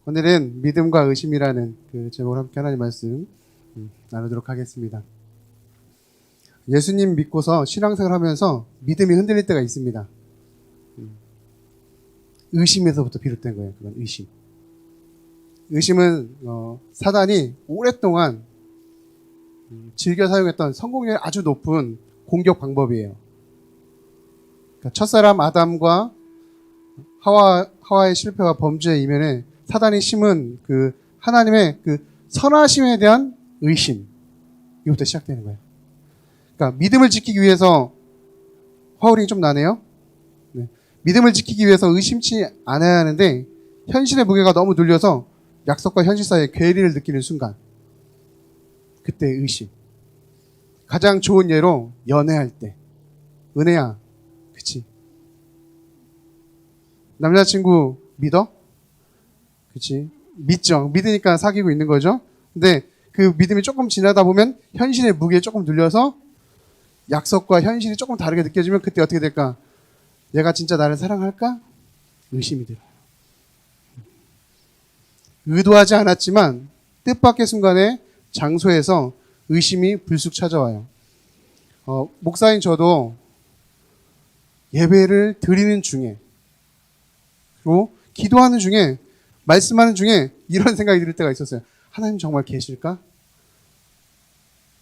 오늘은 믿음과 의심이라는 그 제목으로 함께 하나님 말씀 나누도록 하겠습니다. 예수님 믿고서 신앙생활 하면서 믿음이 흔들릴 때가 있습니다. 의심에서부터 비롯된 거예요. 그건 의심. 의심은 사단이 오랫동안 즐겨 사용했던 성공률이 아주 높은 공격 방법이에요. 그러니까 첫사람 아담과 하와의 실패와 범죄의 이면에 사단이 심은 그 하나님의 그 선하심에 대한 의심, 이것부터 시작되는 거예요. 그러니까 믿음을 지키기 위해서 화울이 좀 나네요. 네. 믿음을 지키기 위해서 의심치 않아야 하는데 현실의 무게가 너무 눌려서 약속과 현실 사이에 괴리를 느끼는 순간, 그때 의심. 가장 좋은 예로 연애할 때, 은혜야, 그치? 남자친구 믿어? 그치? 믿죠. 믿으니까 사귀고 있는 거죠. 근데 그 믿음이 조금 지나다 보면 현실의 무게에 조금 눌려서 약속과 현실이 조금 다르게 느껴지면 그때 어떻게 될까? 얘가 진짜 나를 사랑할까? 의심이 들어요. 의도하지 않았지만 뜻밖의 순간에 장소에서 의심이 불쑥 찾아와요. 목사인 저도 예배를 드리는 중에, 그리고 기도하는 중에, 말씀하는 중에 이런 생각이 들 때가 있었어요. 하나님 정말 계실까?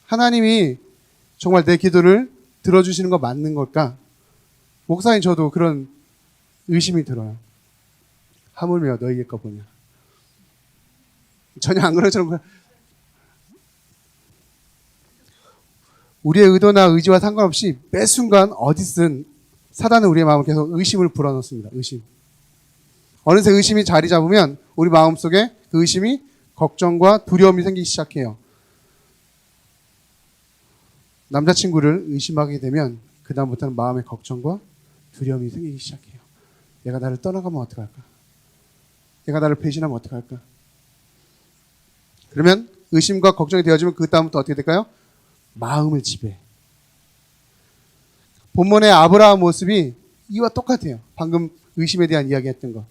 하나님이 정말 내 기도를 들어주시는 거 맞는 걸까? 목사인 저도 그런 의심이 들어요. 하물며 너희의 거 보냐. 전혀 안 그러처럼 우리의 의도나 의지와 상관없이 매 순간 어디든 사단은 우리의 마음을 계속 의심을 불어넣습니다. 의심. 어느새 의심이 자리 잡으면 우리 마음속에 그 의심이 걱정과 두려움이 생기기 시작해요. 남자친구를 의심하게 되면 그 다음부터는 마음의 걱정과 두려움이 생기기 시작해요. 얘가 나를 떠나가면 어떡할까? 얘가 나를 배신하면 어떡할까? 그러면 의심과 걱정이 되어지면 그 다음부터 어떻게 될까요? 마음을 지배해. 본문의 아브라함 모습이 이와 똑같아요. 방금 의심에 대한 이야기했던 거.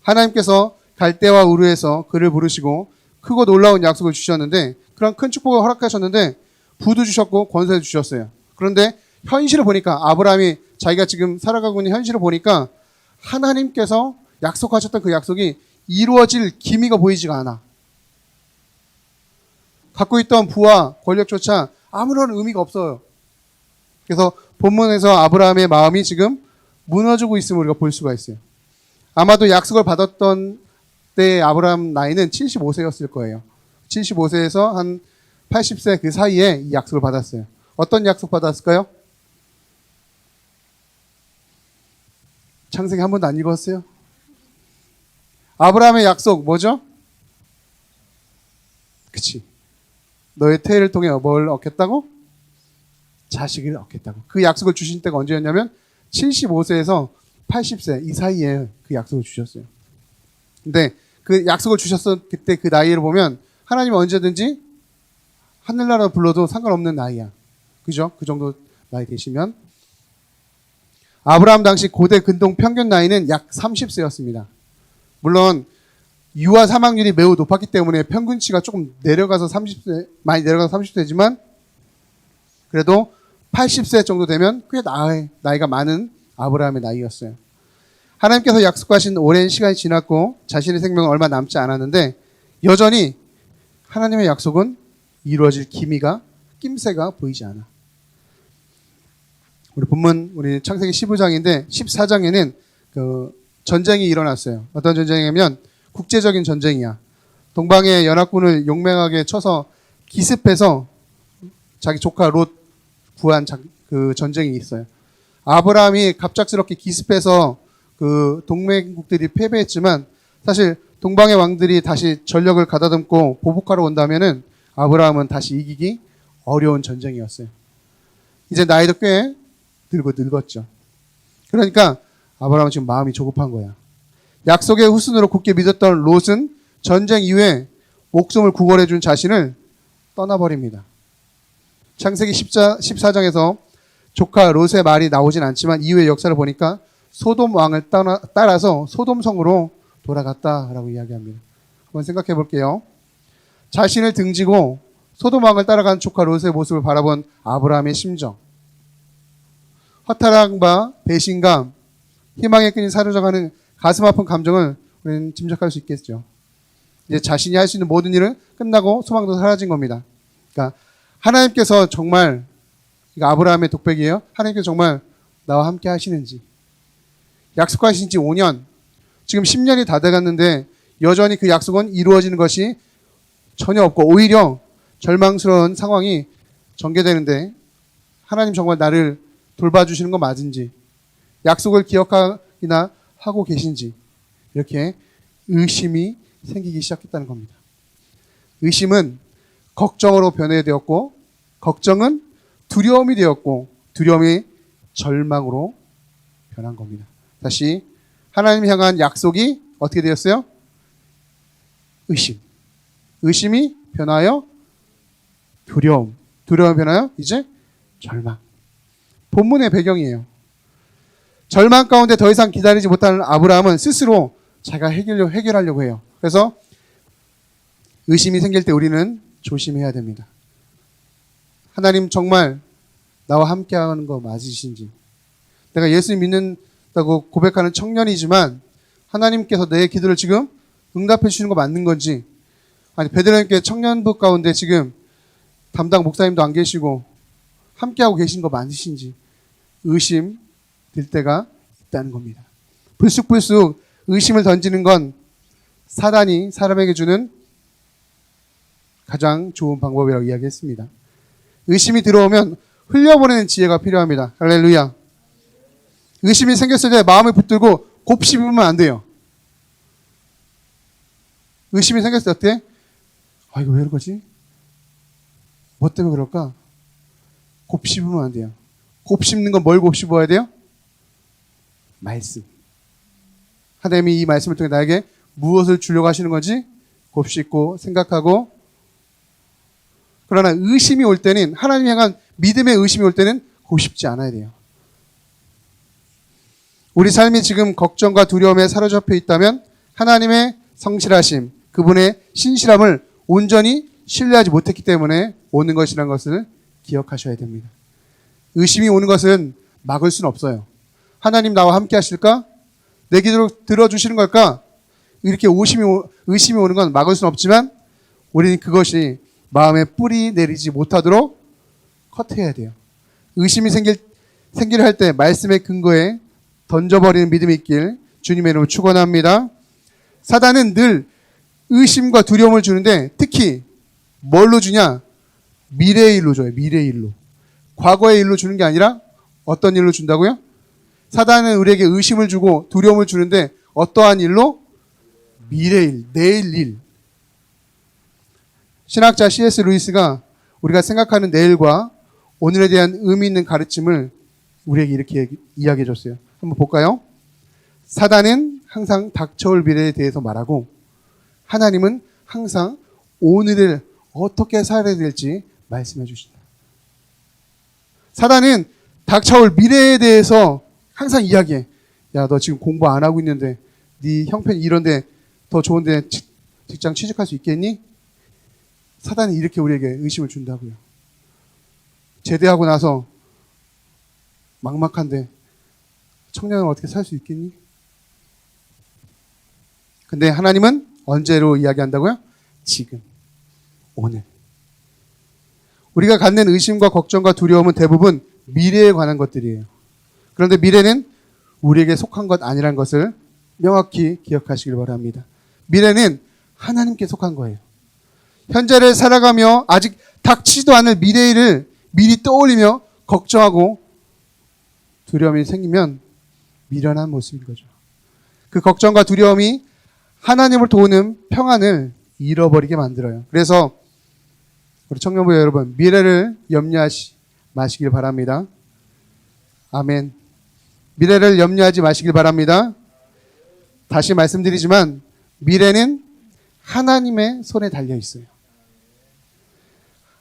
하나님께서 갈대와 우르에서 그를 부르시고 크고 놀라운 약속을 주셨는데, 그런 큰 축복을 허락하셨는데 부도 주셨고 권세도 주셨어요. 그런데 현실을 보니까, 아브라함이 자기가 지금 살아가고 있는 현실을 보니까 하나님께서 약속하셨던 그 약속이 이루어질 기미가 보이지가 않아. 갖고 있던 부와 권력조차 아무런 의미가 없어요. 그래서 본문에서 아브라함의 마음이 지금 무너지고 있음을 우리가 볼 수가 있어요. 아마도 약속을 받았던 때 아브라함 나이는 75세였을 거예요. 75세에서 한 80세 그 사이에 이 약속을 받았어요. 어떤 약속 받았을까요? 창세기 한 번도 안 읽었어요? 아브라함의 약속 뭐죠? 그치. 너의 태를 통해 뭘 얻겠다고? 자식을 얻겠다고. 그 약속을 주신 때가 언제였냐면 75세에서 80세 이 사이에 그 약속을 주셨어요. 근데 그 약속을 주셨을 그때 그 나이를 보면 하나님은 언제든지 하늘나라 불러도 상관없는 나이야. 그죠? 그 정도 나이 되시면. 아브라함 당시 고대 근동 평균 나이는 약 30세였습니다. 물론 유아 사망률이 매우 높았기 때문에 평균치가 조금 내려가서 30세, 많이 내려가서 30세지만 그래도 80세 정도 되면 꽤 나이가 많은 아브라함의 나이였어요. 하나님께서 약속하신 오랜 시간이 지났고 자신의 생명은 얼마 남지 않았는데 여전히 하나님의 약속은 이루어질 낌새가 보이지 않아. 우리 본문, 우리 창세기 15장인데 14장에는 그 전쟁이 일어났어요. 어떤 전쟁이냐면 국제적인 전쟁이야. 동방의 연합군을 용맹하게 쳐서 기습해서 자기 조카 롯 구한 그 전쟁이 있어요. 아브라함이 갑작스럽게 기습해서 그 동맹국들이 패배했지만 사실 동방의 왕들이 다시 전력을 가다듬고 보복하러 온다면은 아브라함은 다시 이기기 어려운 전쟁이었어요. 이제 나이도 꽤 들고 늙었죠. 그러니까 아브라함은 지금 마음이 조급한 거야. 약속의 후순으로 굳게 믿었던 롯은 전쟁 이후에 목숨을 구걸해 준 자신을 떠나버립니다. 창세기 14장에서 조카 롯의 말이 나오진 않지만 이후의 역사를 보니까 소돔 왕을 따라서 소돔성으로 돌아갔다라고 이야기합니다. 한번 생각해 볼게요. 자신을 등지고 소돔왕을 따라간 조카 롯의 모습을 바라본 아브라함의 심정, 허탈함과 배신감, 희망의 끈이 사로잡아가는 가슴 아픈 감정을 우리는 짐작할 수 있겠죠. 이제 자신이 할 수 있는 모든 일은 끝나고 소망도 사라진 겁니다. 그러니까 하나님께서 정말, 이거 아브라함의 독백이에요. 하나님께서 정말 나와 함께 하시는지, 약속하신 지 5년, 지금 10년이 다 돼갔는데 여전히 그 약속은 이루어지는 것이 전혀 없고 오히려 절망스러운 상황이 전개되는데 하나님 정말 나를 돌봐주시는 거 맞은지, 약속을 기억하기나 하고 계신지, 이렇게 의심이 생기기 시작했다는 겁니다. 의심은 걱정으로 변해되었고, 걱정은 두려움이 되었고, 두려움이 절망으로 변한 겁니다. 다시 하나님 향한 약속이 어떻게 되었어요? 의심. 의심이 변하여 두려움. 두려움이 변하여 이제 절망. 본문의 배경이에요. 절망 가운데 더 이상 기다리지 못하는 아브라함은 스스로 자기가 해결하려고 해요. 그래서 의심이 생길 때 우리는 조심해야 됩니다. 하나님 정말 나와 함께 하는 거 맞으신지, 내가 예수님 믿는다고 고백하는 청년이지만 하나님께서 내 기도를 지금 응답해 주시는 거 맞는 건지, 아니 베드레헴교회 청년부 가운데 지금 담당 목사님도 안 계시고 함께하고 계신 거 맞으신지 의심 들 때가 있다는 겁니다. 불쑥불쑥 의심을 던지는 건 사단이 사람에게 주는 가장 좋은 방법이라고 이야기했습니다. 의심이 들어오면 흘려보내는 지혜가 필요합니다. 할렐루야. 의심이 생겼을 때 마음을 붙들고 곱씹으면 안 돼요. 의심이 생겼을 때 어때? 아, 이거 왜 그러지? 뭐 때문에 그럴까? 곱씹으면 안 돼요. 곱씹는 건 뭘 곱씹어야 돼요? 말씀. 하나님이 이 말씀을 통해 나에게 무엇을 주려고 하시는 건지 곱씹고 생각하고, 그러나 의심이 올 때는, 하나님 향한 믿음의 의심이 올 때는 곱씹지 않아야 돼요. 우리 삶이 지금 걱정과 두려움에 사로잡혀 있다면 하나님의 성실하심, 그분의 신실함을 온전히 신뢰하지 못했기 때문에 오는 것이라는 것을 기억하셔야 됩니다. 의심이 오는 것은 막을 수는 없어요. 하나님 나와 함께 하실까? 내 기도를 들어주시는 걸까? 이렇게 의심이 오는 건 막을 수는 없지만 우리는 그것이 마음에 뿌리 내리지 못하도록 커트해야 돼요. 의심이 생기려 할 때 말씀의 근거에 던져버리는 믿음이 있길 주님의 이름으로 축원합니다. 사단은 늘 의심과 두려움을 주는데 특히 뭘로 주냐? 미래의 일로 줘요. 미래의 일로. 과거의 일로 주는 게 아니라 어떤 일로 준다고요? 사단은 우리에게 의심을 주고 두려움을 주는데 어떠한 일로? 미래의 일, 내일 일. 신학자 C.S. 루이스가 우리가 생각하는 내일과 오늘에 대한 의미 있는 가르침을 우리에게 이렇게 이야기해 줬어요. 한번 볼까요? 사단은 항상 닥쳐올 미래에 대해서 말하고 하나님은 항상 오늘을 어떻게 살아야 될지 말씀해 주신다. 사단은 닥쳐올 미래에 대해서 항상 이야기해. 야, 너 지금 공부 안 하고 있는데 네 형편이 이런데 더 좋은데 직장 취직할 수 있겠니? 사단이 이렇게 우리에게 의심을 준다고요. 제대하고 나서 막막한데 청년은 어떻게 살 수 있겠니? 근데 하나님은 언제로 이야기한다고요? 지금, 오늘. 우리가 갖는 의심과 걱정과 두려움은 대부분 미래에 관한 것들이에요. 그런데 미래는 우리에게 속한 것 아니라는 것을 명확히 기억하시길 바랍니다. 미래는 하나님께 속한 거예요. 현재를 살아가며 아직 닥치지도 않을 미래를 미리 떠올리며 걱정하고 두려움이 생기면 미련한 모습인 거죠. 그 걱정과 두려움이 하나님을 도우는 평안을 잃어버리게 만들어요. 그래서 우리 청년부 여러분, 미래를 염려하지 마시길 바랍니다. 아멘. 미래를 염려하지 마시길 바랍니다. 다시 말씀드리지만 미래는 하나님의 손에 달려 있어요.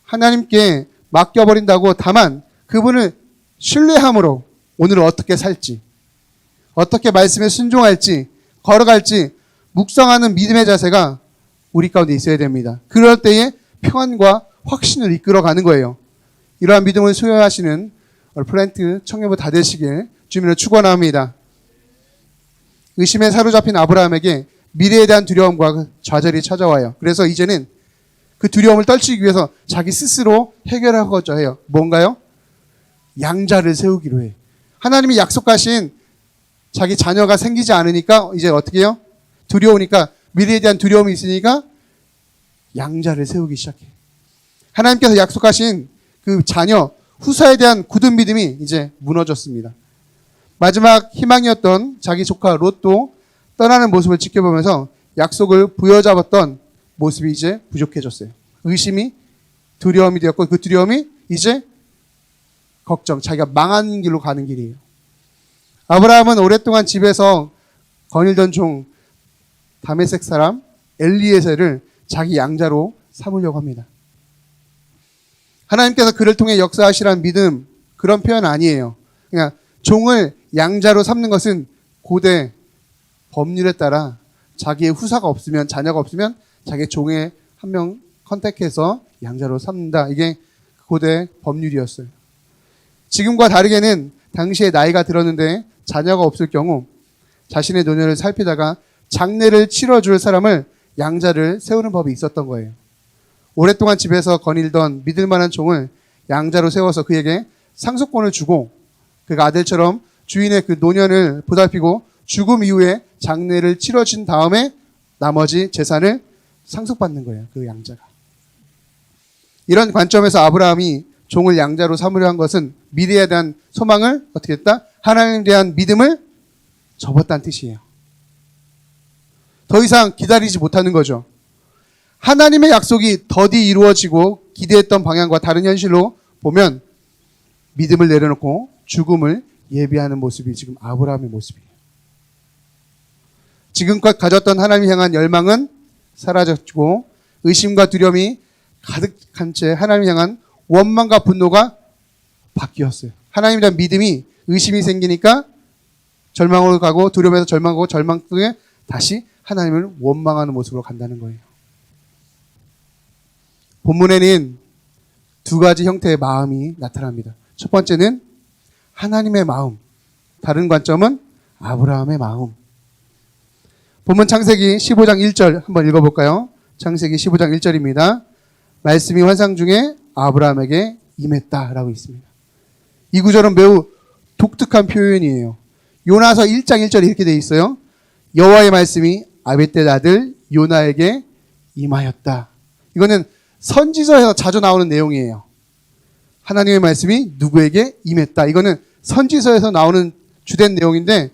하나님께 맡겨버린다고 다만 그분을 신뢰함으로 오늘 어떻게 살지, 어떻게 말씀에 순종할지, 걸어갈지 묵상하는 믿음의 자세가 우리 가운데 있어야 됩니다. 그럴 때에 평안과 확신을 이끌어가는 거예요. 이러한 믿음을 소유하시는 플랜트 청년부 다 되시길 주님으로 축원합니다. 의심에 사로잡힌 아브라함에게 미래에 대한 두려움과 좌절이 찾아와요. 그래서 이제는 그 두려움을 떨치기 위해서 자기 스스로 해결하고자 해요. 뭔가요? 양자를 세우기로 해. 하나님이 약속하신 자기 자녀가 생기지 않으니까 이제 어떻게 해요? 두려우니까, 미래에 대한 두려움이 있으니까 양자를 세우기 시작해. 하나님께서 약속하신 그 자녀 후사에 대한 굳은 믿음이 이제 무너졌습니다. 마지막 희망이었던 자기 조카 롯도 떠나는 모습을 지켜보면서 약속을 부여잡았던 모습이 이제 부족해졌어요. 의심이 두려움이 되었고, 그 두려움이 이제 걱정, 자기가 망하는 길로 가는 길이에요. 아브라함은 오랫동안 집에서 거닐던 종 다메섹 사람 엘리에셀을 자기 양자로 삼으려고 합니다. 하나님께서 그를 통해 역사하시라는 믿음, 그런 표현 아니에요. 그냥 종을 양자로 삼는 것은 고대 법률에 따라 자기의 후사가 없으면, 자녀가 없으면 자기 종의 한 명 컨택해서 양자로 삼는다. 이게 고대 법률이었어요. 지금과 다르게는 당시에 나이가 들었는데 자녀가 없을 경우 자신의 노년을 살피다가 장례를 치러줄 사람을 양자를 세우는 법이 있었던 거예요. 오랫동안 집에서 거닐던 믿을 만한 종을 양자로 세워서 그에게 상속권을 주고 그가 아들처럼 주인의 그 노년을 보살피고 죽음 이후에 장례를 치러진 다음에 나머지 재산을 상속받는 거예요. 그 양자가. 이런 관점에서 아브라함이 종을 양자로 삼으려 한 것은 미래에 대한 소망을 어떻게 했다? 하나님에 대한 믿음을 접었다는 뜻이에요. 더 이상 기다리지 못하는 거죠. 하나님의 약속이 더디 이루어지고 기대했던 방향과 다른 현실로 보면 믿음을 내려놓고 죽음을 예비하는 모습이 지금 아브라함의 모습이에요. 지금껏 가졌던 하나님 향한 열망은 사라졌고 의심과 두려움이 가득한 채 하나님 향한 원망과 분노가 바뀌었어요. 하나님에 대한 믿음이 의심이 생기니까 절망으로 가고 두려움에서 절망하고 절망 속에 다시 하나님을 원망하는 모습으로 간다는 거예요. 본문에는 두 가지 형태의 마음이 나타납니다. 첫 번째는 하나님의 마음, 다른 관점은 아브라함의 마음. 본문 창세기 15장 1절 한번 읽어볼까요? 창세기 15장 1절입니다. 말씀이 환상 중에 아브라함에게 임했다라고 있습니다. 이 구절은 매우 독특한 표현이에요. 요나서 1장 1절에 이렇게 되어 있어요. 여호와의 말씀이 아벳의 아들 요나에게 임하였다. 이거는 선지서에서 자주 나오는 내용이에요. 하나님의 말씀이 누구에게 임했다. 이거는 선지서에서 나오는 주된 내용인데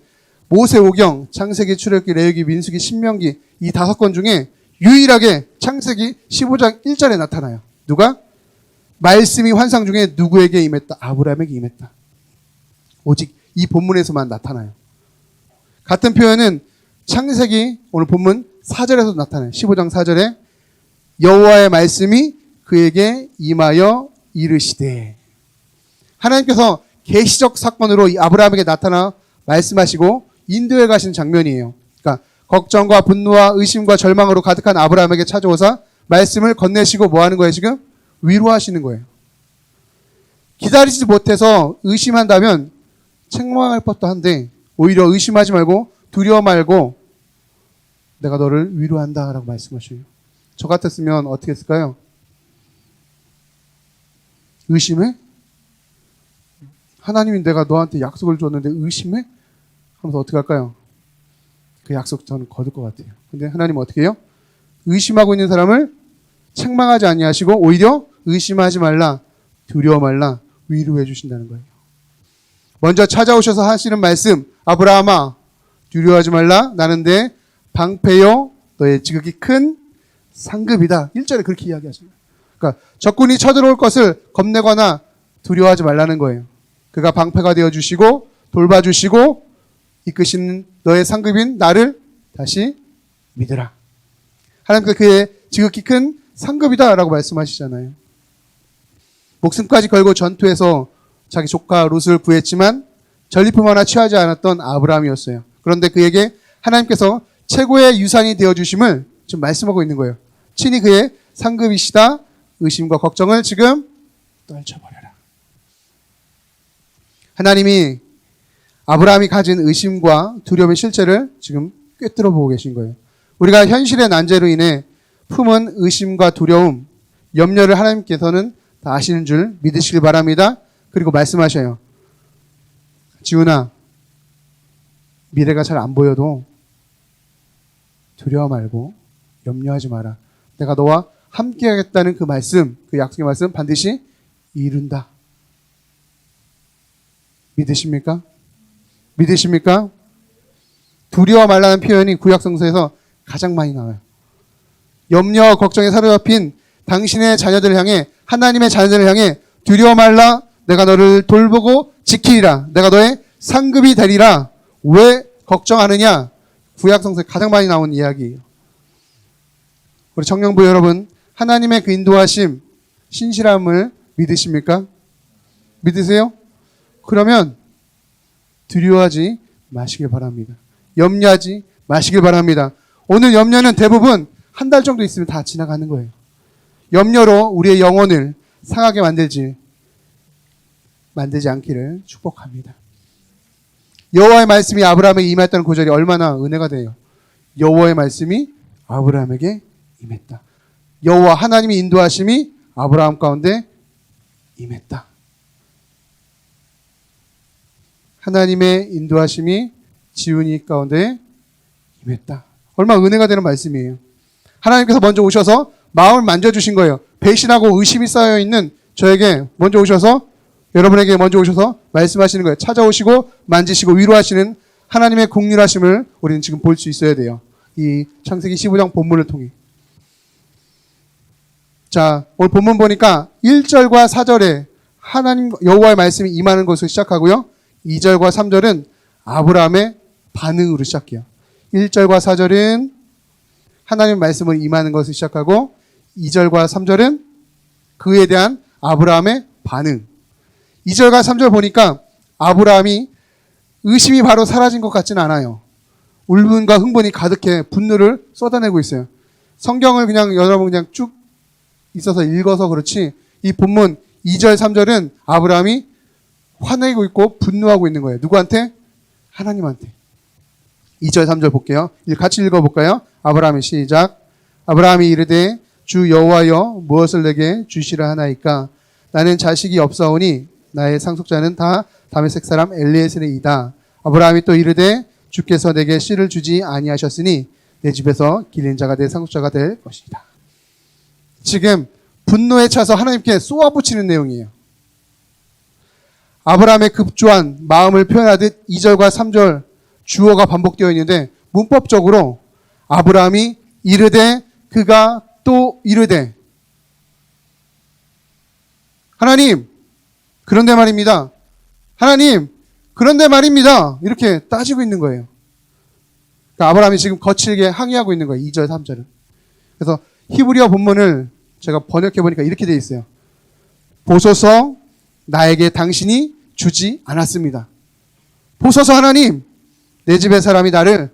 모세오경, 창세기, 출애굽기, 레위기, 민수기, 신명기 이 5권 중에 유일하게 창세기 15장 1절에 나타나요. 누가? 말씀이 환상 중에 누구에게 임했다? 아브라함에게 임했다. 오직 이 본문에서만 나타나요. 같은 표현은 창세기 오늘 본문 4절에서 나타나요. 15장 4절에 여호와의 말씀이 그에게 임하여 이르시되. 하나님께서 계시적 사건으로 이 아브라함에게 나타나 말씀하시고 인도해 가신 장면이에요. 그러니까 걱정과 분노와 의심과 절망으로 가득한 아브라함에게 찾아오사 말씀을 건네시고 뭐 하는 거예요 지금? 위로하시는 거예요. 기다리지 못해서 의심한다면 책망할 법도 한데 오히려 의심하지 말고 두려워 말고 내가 너를 위로한다 라고 말씀하셔요. 저 같았으면 어떻게 했을까요? 의심해? 하나님이 내가 너한테 약속을 줬는데 의심해? 하면서 어떻게 할까요? 그 약속 저는 거둘 것 같아요. 근데 하나님은 어떻게 해요? 의심하고 있는 사람을 책망하지 아니하시고 오히려 의심하지 말라, 두려워 말라, 위로해 주신다는 거예요. 먼저 찾아오셔서 하시는 말씀, 아브라함아 두려워하지 말라, 나는 내 방패요 너의 지극히 큰 상급이다. 1절에 그렇게 이야기하잖아요. 그러니까 적군이 쳐들어올 것을 겁내거나 두려워하지 말라는 거예요. 그가 방패가 되어주시고 돌봐주시고 이끄시는 너의 상급인 나를 다시 믿으라. 하나님께서 그의 지극히 큰 상급이다 라고 말씀하시잖아요. 목숨까지 걸고 전투해서 자기 조카 롯을 구했지만 전리품 하나 취하지 않았던 아브라함이었어요. 그런데 그에게 하나님께서 최고의 유산이 되어주심을 지금 말씀하고 있는 거예요. 친히 그의 상급이시다. 의심과 걱정을 지금 떨쳐버려라. 하나님이 아브라함이 가진 의심과 두려움의 실체를 지금 꿰뚫어 보고 계신 거예요. 우리가 현실의 난제로 인해 품은 의심과 두려움, 염려를 하나님께서는 다 아시는 줄 믿으시길 바랍니다. 그리고 말씀하셔요. 지훈아, 미래가 잘 안 보여도 두려워 말고 염려하지 마라. 내가 너와 함께 하겠다는 그 말씀, 그 약속의 말씀 반드시 이룬다. 믿으십니까? 믿으십니까? 두려워 말라는 표현이 구약성서에서 가장 많이 나와요. 염려와 걱정에 사로잡힌 당신의 자녀들을 향해, 하나님의 자녀들을 향해 두려워 말라. 내가 너를 돌보고 지키리라. 내가 너의 상급이 되리라. 왜 걱정하느냐? 구약성서에 가장 많이 나온 이야기예요. 우리 청년부 여러분, 하나님의 그 인도하심, 신실함을 믿으십니까? 믿으세요? 그러면 두려워하지 마시길 바랍니다. 염려하지 마시길 바랍니다. 오늘 염려는 대부분 한 달 정도 있으면 다 지나가는 거예요. 염려로 우리의 영혼을 상하게 만들지 않기를 축복합니다. 여호와의 말씀이 아브라함에게 임했다는 구절이 얼마나 은혜가 돼요. 여호와의 말씀이 아브라함에게 임했다. 여호와 하나님의 인도하심이 아브라함 가운데 임했다. 하나님의 인도하심이 지훈이 가운데 임했다. 얼마나 은혜가 되는 말씀이에요. 하나님께서 먼저 오셔서 마음을 만져주신 거예요. 배신하고 의심이 쌓여있는 저에게 먼저 오셔서, 여러분에게 먼저 오셔서 말씀하시는 거예요. 찾아오시고 만지시고 위로하시는 하나님의 긍휼하심을 우리는 지금 볼 수 있어야 돼요. 이 창세기 15장 본문을 통해. 자, 오늘 본문 보니까 1절과 4절에 하나님 여호와의 말씀이 임하는 것으로 시작하고요. 2절과 3절은 아브라함의 반응으로 시작해요. 1절과 4절은 하나님의 말씀을 임하는 것을 시작하고 2절과 3절은 그에 대한 아브라함의 반응. 2절과 3절 보니까 아브라함이 의심이 바로 사라진 것 같지는 않아요. 울분과 흥분이 가득해 분노를 쏟아내고 있어요. 성경을 그냥 여러분 그냥 쭉 있어서 읽어서 그렇지 이 본문 2절, 3절은 아브라함이 화내고 있고 분노하고 있는 거예요. 누구한테? 하나님한테. 2절, 3절 볼게요. 같이 읽어볼까요? 아브라함의 시작. 아브라함이 이르되 주 여호와여 무엇을 내게 주시라 하나이까? 나는 자식이 없사오니 나의 상속자는 다 다메섹 사람 엘리에셀이다. 아브라함이 또 이르되 주께서 내게 씨를 주지 아니하셨으니 내 집에서 기른 자가 내 상속자가 될 것이다. 지금 분노에 차서 하나님께 쏘아붙이는 내용이에요. 아브라함의 급조한 마음을 표현하듯 2절과 3절 주어가 반복되어 있는데 문법적으로 아브라함이 이르되 그가 또 이르되 하나님 그런데 말입니다. 하나님 그런데 말입니다. 이렇게 따지고 있는 거예요. 그러니까 아브라함이 지금 거칠게 항의하고 있는 거예요. 2절 3절은. 그래서 히브리어 본문을 제가 번역해 보니까 이렇게 되어 있어요. 보소서 나에게 당신이 주지 않았습니다. 보소서 하나님 내 집의 사람이 나를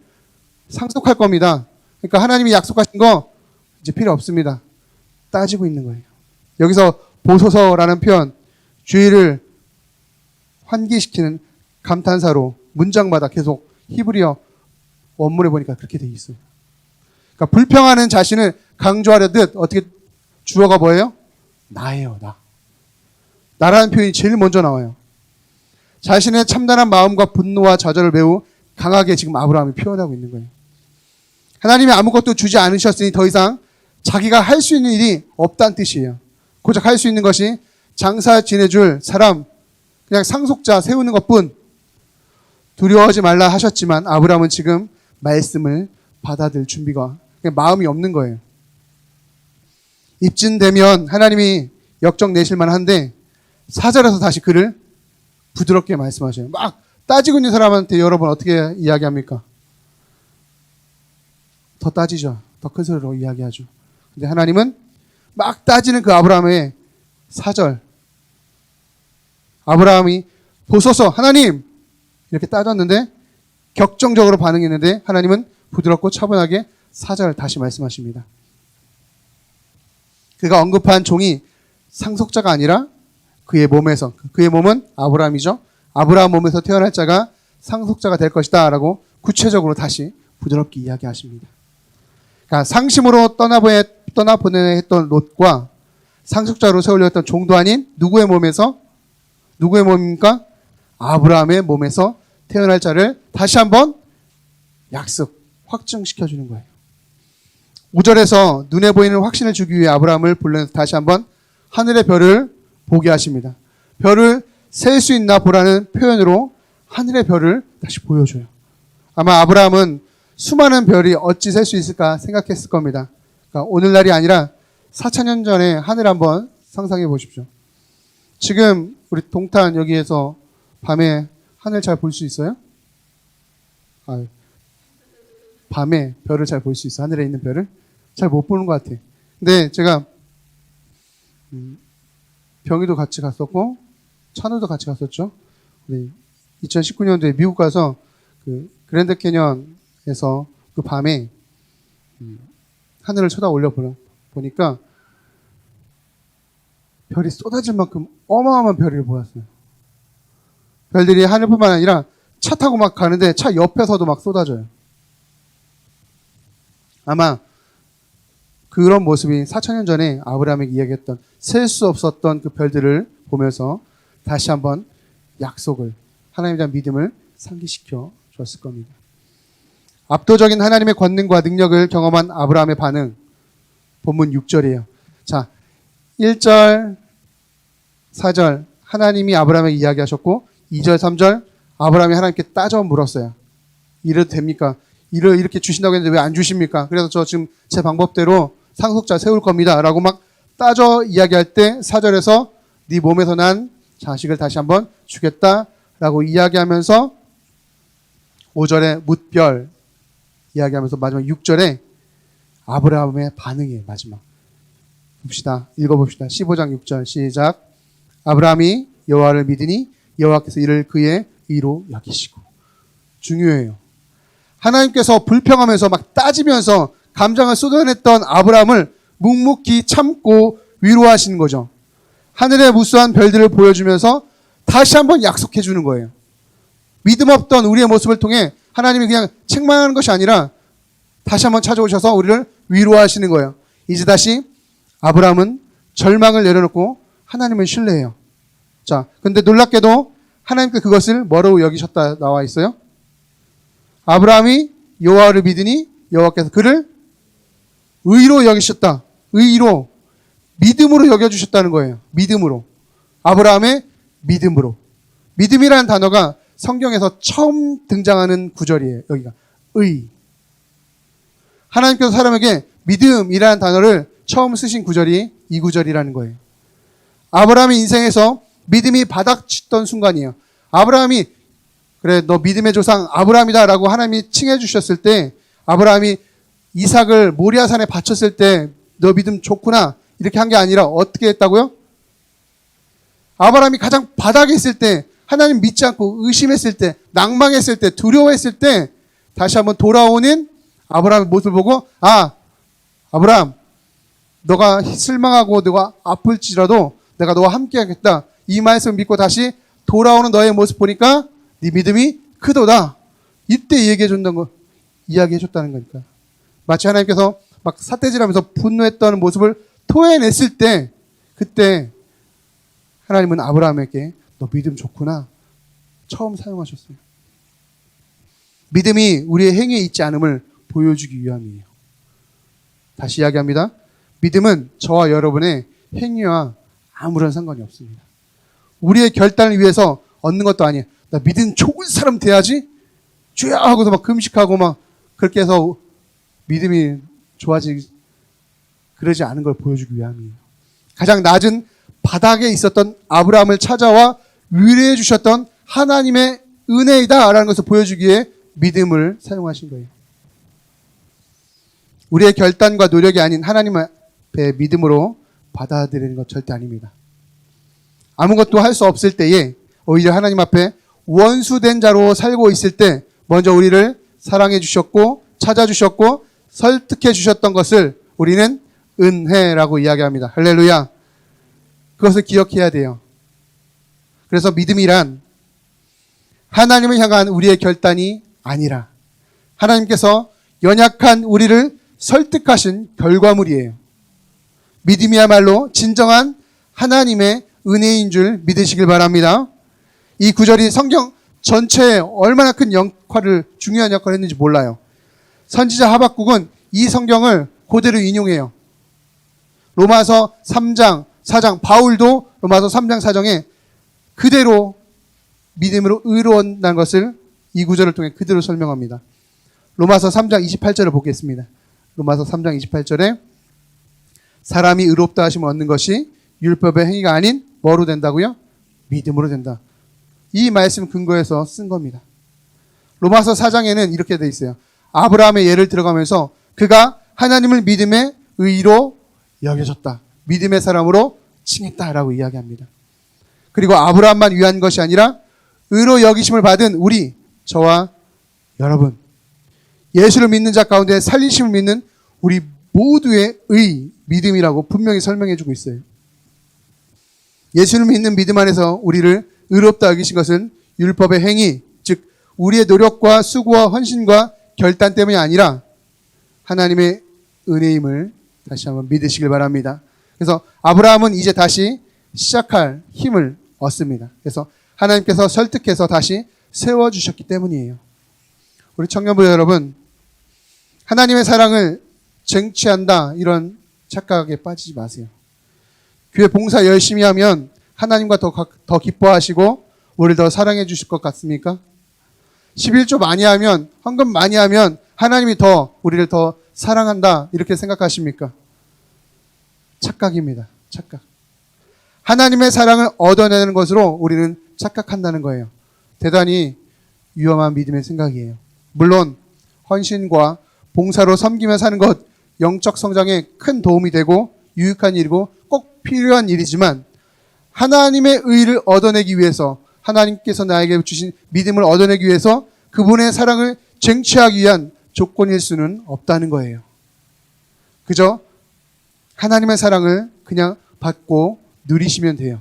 상속할 겁니다. 그러니까 하나님이 약속하신 거 이제 필요 없습니다. 따지고 있는 거예요. 여기서 보소서라는 표현 주의를 환기시키는 감탄사로 문장마다 계속 히브리어 원문에 보니까 그렇게 되어 있어요. 그러니까 불평하는 자신을 강조하려듯 어떻게 주어가 뭐예요? 나예요, 나. 나라는 표현이 제일 먼저 나와요. 자신의 참단한 마음과 분노와 좌절을 매우 강하게 지금 아브라함이 표현하고 있는 거예요. 하나님이 아무것도 주지 않으셨으니 더 이상 자기가 할 수 있는 일이 없다는 뜻이에요. 고작 할 수 있는 것이 장사 지내줄 사람, 그냥 상속자 세우는 것뿐. 두려워하지 말라 하셨지만 아브라함은 지금 말씀을 받아들일 준비가 마음이 없는 거예요. 입진되면 하나님이 역정 내실 만한데 4절에서 다시 그를 부드럽게 말씀하셔요. 막 따지고 있는 사람한테 여러분 어떻게 이야기합니까? 더 따지죠. 더 큰 소리로 이야기하죠. 근데 하나님은 막 따지는 그 아브라함의 4절. 아브라함이 보소서 하나님 이렇게 따졌는데 격정적으로 반응했는데 하나님은 부드럽고 차분하게 4절 다시 말씀하십니다. 그가 언급한 종이 상속자가 아니라 그의 몸에서, 그의 몸은 아브라함이죠. 아브라함 몸에서 태어날 자가 상속자가 될 것이다 라고 구체적으로 다시 부드럽게 이야기하십니다. 그러니까 상심으로 떠나보내야 했던 롯과 상속자로 세우려 했던 종도 아닌 누구의 몸에서, 누구의 몸입니까? 아브라함의 몸에서 태어날 자를 다시 한번 약속, 확증시켜주는 거예요. 5절에서 눈에 보이는 확신을 주기 위해 아브라함을 불러내서 다시 한번 하늘의 별을 보게 하십니다. 별을 셀 수 있나 보라는 표현으로 하늘의 별을 다시 보여줘요. 아마 아브라함은 수많은 별이 어찌 셀 수 있을까 생각했을 겁니다. 그러니까 오늘날이 아니라 4,000년 전에 하늘 한번 상상해 보십시오. 지금 우리 동탄 여기에서 밤에 하늘 잘 볼 수 있어요? 밤에 별을 잘 볼 수 있어. 하늘에 있는 별을 잘 못 보는 것 같아. 근데 제가 병이도 같이 갔었고 찬우도 같이 갔었죠. 우리 2019년도에 미국 가서 그 그랜드 캐년에서 그 밤에 하늘을 쳐다 올려 보니까 별이 쏟아질 만큼 어마어마한 별을 보았어요. 별들이 하늘뿐만 아니라 차 타고 막 가는데 차 옆에서도 막 쏟아져요. 아마 그런 모습이 4,000년 전에 아브라함에게 이야기했던 셀 수 없었던 그 별들을 보면서 다시 한번 약속을, 하나님에 대한 믿음을 상기시켜 주었을 겁니다. 압도적인 하나님의 권능과 능력을 경험한 아브라함의 반응, 본문 6절이에요. 자, 1절, 4절 하나님이 아브라함에게 이야기하셨고 2절, 3절 아브라함이 하나님께 따져 물었어요. 이래도 됩니까? 이렇게 주신다고 했는데 왜 안 주십니까? 그래서 저 지금 제 방법대로 상속자 세울 겁니다 라고 막 따져 이야기할 때 4절에서 네 몸에서 난 자식을 다시 한번 주겠다라고 이야기하면서 5절에 뭇별 이야기하면서 마지막 6절에 아브라함의 반응이에요. 마지막 봅시다. 읽어봅시다. 15장 6절 시작. 아브라함이 여호와를 믿으니 여호와께서 이를 그의 의로 여기시고. 중요해요. 하나님께서 불평하면서 막 따지면서 감정을 쏟아냈던 아브라함을 묵묵히 참고 위로하시는 거죠. 하늘의 무수한 별들을 보여주면서 다시 한번 약속해 주는 거예요. 믿음 없던 우리의 모습을 통해 하나님이 그냥 책망하는 것이 아니라 다시 한번 찾아오셔서 우리를 위로하시는 거예요. 이제 다시 아브라함은 절망을 내려놓고 하나님을 신뢰해요. 자, 근데 놀랍게도 하나님께 그것을 뭐라고 여기셨다 나와 있어요? 아브라함이 여호와를 믿으니 여호와께서 그를 의로 여기셨다. 의로, 믿음으로 여겨주셨다는 거예요. 믿음으로. 아브라함의 믿음으로. 믿음이라는 단어가 성경에서 처음 등장하는 구절이에요. 여기가 의. 하나님께서 사람에게 믿음이라는 단어를 처음 쓰신 구절이 이 구절이라는 거예요. 아브라함의 인생에서 믿음이 바닥쳤던 순간이에요. 아브라함이 그래 너 믿음의 조상 아브라함이다 라고 하나님이 칭해 주셨을 때 아브라함이 이삭을 모리아산에 바쳤을 때 너 믿음 좋구나 이렇게 한 게 아니라 어떻게 했다고요? 아브라함이 가장 바닥에 있을 때 하나님 믿지 않고 의심했을 때 낭망했을 때 두려워했을 때 다시 한번 돌아오는 아브라함의 모습을 보고 아브라함 너가 실망하고 너가 아플지라도 내가 너와 함께 하겠다 이 말씀을 믿고 다시 돌아오는 너의 모습 보니까 네 믿음이 크도다. 이때 이야기해준다는 거, 이야기해줬다는 거니까. 마치 하나님께서 막 삿대질하면서 분노했던 모습을 토해냈을 때, 그때 하나님은 아브라함에게 너 믿음 좋구나. 처음 사용하셨어요. 믿음이 우리의 행위에 있지 않음을 보여주기 위함이에요. 다시 이야기합니다. 믿음은 저와 여러분의 행위와 아무런 상관이 없습니다. 우리의 결단을 위해서 얻는 것도 아니에요. 나 믿음 좋은 사람 돼야지? 주야! 하고서 막 금식하고 막 그렇게 해서 믿음이 좋아지지, 그러지 않은 걸 보여주기 위함이에요. 가장 낮은 바닥에 있었던 아브라함을 찾아와 위로해 주셨던 하나님의 은혜이다라는 것을 보여주기 위해 믿음을 사용하신 거예요. 우리의 결단과 노력이 아닌 하나님 앞에 믿음으로 받아들이는 것 절대 아닙니다. 아무것도 할 수 없을 때에 오히려 하나님 앞에 원수된 자로 살고 있을 때 먼저 우리를 사랑해 주셨고 찾아주셨고 설득해 주셨던 것을 우리는 은혜라고 이야기합니다. 할렐루야. 그것을 기억해야 돼요. 그래서 믿음이란 하나님을 향한 우리의 결단이 아니라 하나님께서 연약한 우리를 설득하신 결과물이에요. 믿음이야말로 진정한 하나님의 은혜인 줄 믿으시길 바랍니다. 이 구절이 성경 전체에 얼마나 큰 중요한 역할을 했는지 몰라요. 선지자 하박국은 이 성경을 그대로 인용해요. 로마서 3장, 4장, 바울도 로마서 3장, 4장에 그대로 믿음으로 의로운다는 것을 이 구절을 통해 그대로 설명합니다. 로마서 3장 28절을 보겠습니다. 로마서 3장 28절에 사람이 의롭다 하심을 얻는 것이 율법의 행위가 아닌 뭐로 된다고요? 믿음으로 된다. 이 말씀 근거에서 쓴 겁니다. 로마서 4장에는 이렇게 돼 있어요. 아브라함의 예를 들어가면서 그가 하나님을 믿음의 의로 여겨졌다. 믿음의 사람으로 칭했다라고 이야기합니다. 그리고 아브라함만 위한 것이 아니라 의로 여기심을 받은 우리, 저와 여러분, 예수를 믿는 자 가운데 살리심을 믿는 우리 모두의 믿음이라고 분명히 설명해 주고 있어요. 예수를 믿는 믿음 안에서 우리를 의롭다 여기신 것은 율법의 행위, 즉 우리의 노력과 수고와 헌신과 결단 때문이 아니라 하나님의 은혜임을 다시 한번 믿으시길 바랍니다. 그래서 아브라함은 이제 다시 시작할 힘을 얻습니다. 그래서 하나님께서 설득해서 다시 세워주셨기 때문이에요. 우리 청년부 여러분, 하나님의 사랑을 쟁취한다 이런 착각에 빠지지 마세요. 교회 봉사 열심히 하면 하나님과 더 기뻐하시고 우리를 더 사랑해 주실 것 같습니까? 11조 많이 하면, 헌금 많이 하면 하나님이 우리를 더 사랑한다 이렇게 생각하십니까? 착각입니다. 착각. 하나님의 사랑을 얻어내는 것으로 우리는 착각한다는 거예요. 대단히 위험한 믿음의 생각이에요. 물론 헌신과 봉사로 섬기며 사는 것 영적 성장에 큰 도움이 되고 유익한 일이고 꼭 필요한 일이지만 하나님의 의를 얻어내기 위해서, 하나님께서 나에게 주신 믿음을 얻어내기 위해서 그분의 사랑을 쟁취하기 위한 조건일 수는 없다는 거예요. 그저 하나님의 사랑을 그냥 받고 누리시면 돼요.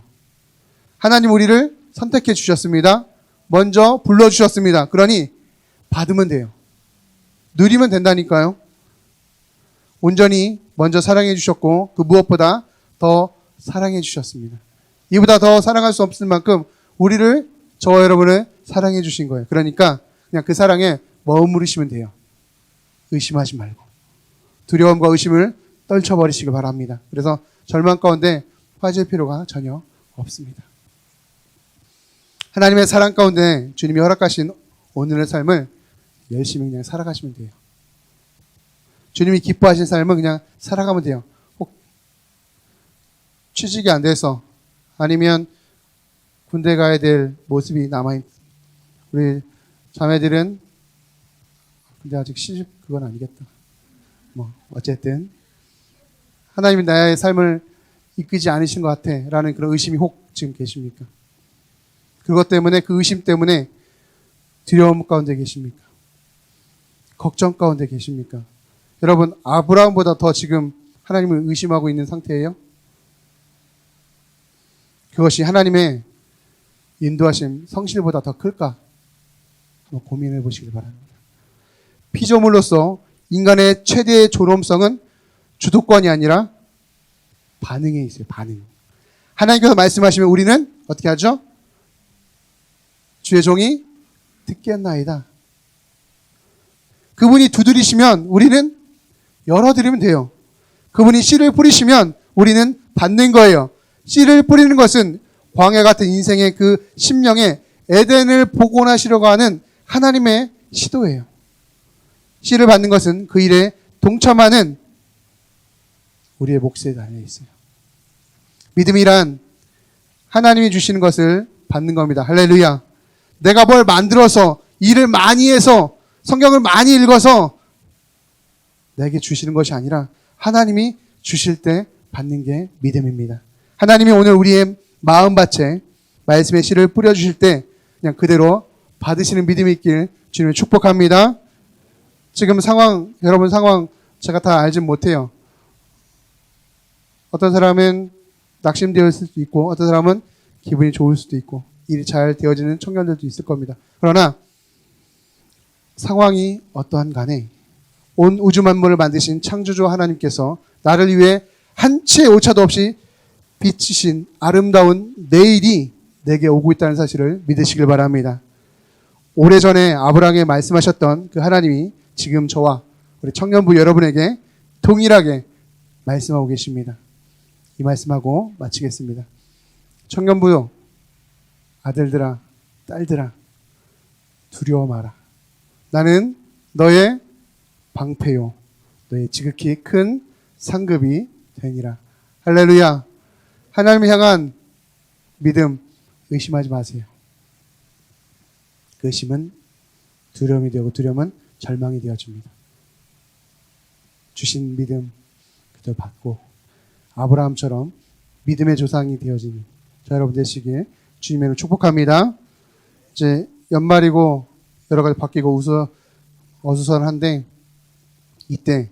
하나님 우리를 선택해 주셨습니다. 먼저 불러주셨습니다. 그러니 받으면 돼요. 누리면 된다니까요. 온전히 먼저 사랑해 주셨고 그 무엇보다 더 사랑해 주셨습니다. 이보다 더 사랑할 수 없을 만큼 우리를, 저와 여러분을 사랑해 주신 거예요. 그러니까 그냥 그 사랑에 머무르시면 돼요. 의심하지 말고. 두려움과 의심을 떨쳐버리시기 바랍니다. 그래서 절망 가운데 빠질 필요가 전혀 없습니다. 하나님의 사랑 가운데 주님이 허락하신 오늘의 삶을 열심히 그냥 살아가시면 돼요. 주님이 기뻐하신 삶을 그냥 살아가면 돼요. 혹 취직이 안 돼서 아니면 군대 가야 될 모습이 남아있는 우리 자매들은 근데 아직 시집 그건 아니겠다. 어쨌든 하나님이 나의 삶을 이끄지 않으신 것 같아 라는 그런 의심이 혹 지금 계십니까? 그것 때문에, 그 의심 때문에 두려움 가운데 계십니까? 걱정 가운데 계십니까? 여러분, 아브라함보다 더 지금 하나님을 의심하고 있는 상태예요? 그것이 하나님의 인도하심, 성실보다 더 클까? 한번 고민해 보시길 바랍니다. 피조물로서 인간의 최대의 존엄성은 주도권이 아니라 반응에 있어요. 반응. 하나님께서 말씀하시면 우리는 어떻게 하죠? 주의 종이 듣겠나이다. 그분이 두드리시면 우리는 열어드리면 돼요. 그분이 씨를 뿌리시면 우리는 받는 거예요. 씨를 뿌리는 것은 광야 같은 인생의 그 심령에 에덴을 복원하시려고 하는 하나님의 시도예요. 씨를 받는 것은 그 일에 동참하는 우리의 몫에 달려 있어요. 믿음이란 하나님이 주시는 것을 받는 겁니다. 할렐루야. 내가 뭘 만들어서 일을 많이 해서 성경을 많이 읽어서 내게 주시는 것이 아니라 하나님이 주실 때 받는 게 믿음입니다. 하나님이 오늘 우리의 마음밭에 말씀의 씨를 뿌려주실 때 그냥 그대로 받으시는 믿음이 있길 주님을 축복합니다. 지금 여러분 상황 제가 다 알진 못해요. 어떤 사람은 낙심되었을 수도 있고 어떤 사람은 기분이 좋을 수도 있고 일이 잘 되어지는 청년들도 있을 겁니다. 그러나 상황이 어떠한 간에 온 우주 만물을 만드신 창조주 하나님께서 나를 위해 한 치의 오차도 없이 비치신 아름다운 내일이 내게 오고 있다는 사실을 믿으시길 바랍니다. 오래전에 아브라함에게 말씀하셨던 그 하나님이 지금 저와 우리 청년부 여러분에게 동일하게 말씀하고 계십니다. 이 말씀하고 마치겠습니다. 청년부 아들들아, 딸들아, 두려워 마라. 나는 너의 방패요, 너의 지극히 큰 상급이 되니라. 할렐루야. 하나님을 향한 믿음 의심하지 마세요. 그 의심은 두려움이 되고 두려움은 절망이 되어집니다. 주신 믿음 그저 받고 아브라함처럼 믿음의 조상이 되어지는 저 여러분 되시길 주님의 이름으로 축복합니다. 이제 연말이고 여러 가지 바뀌고 어수선한데 이때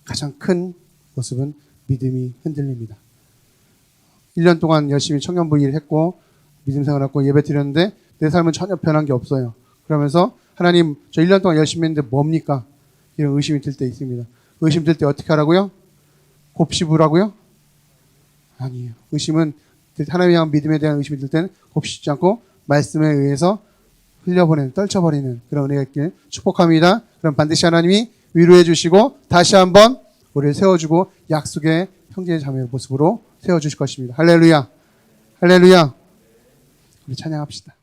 가장 큰 모습은 믿음이 흔들립니다. 1년 동안 열심히 청년부 일을 했고 믿음 생활하고 예배 드렸는데 내 삶은 전혀 변한 게 없어요. 그러면서 하나님 저 1년 동안 열심히 했는데 뭡니까? 이런 의심이 들 때 있습니다. 의심 들 때 어떻게 하라고요? 곱씹으라고요? 아니에요. 의심은 하나님에 대한 믿음에 대한 의심이 들 때는 곱씹지 않고 말씀에 의해서 흘려보내는, 떨쳐버리는 그런 은혜가 있길 축복합니다. 그럼 반드시 하나님이 위로해 주시고 다시 한번 우리를 세워주고 약속의 형제 자매의 모습으로 세워주실 것입니다. 할렐루야. 할렐루야. 우리 찬양합시다.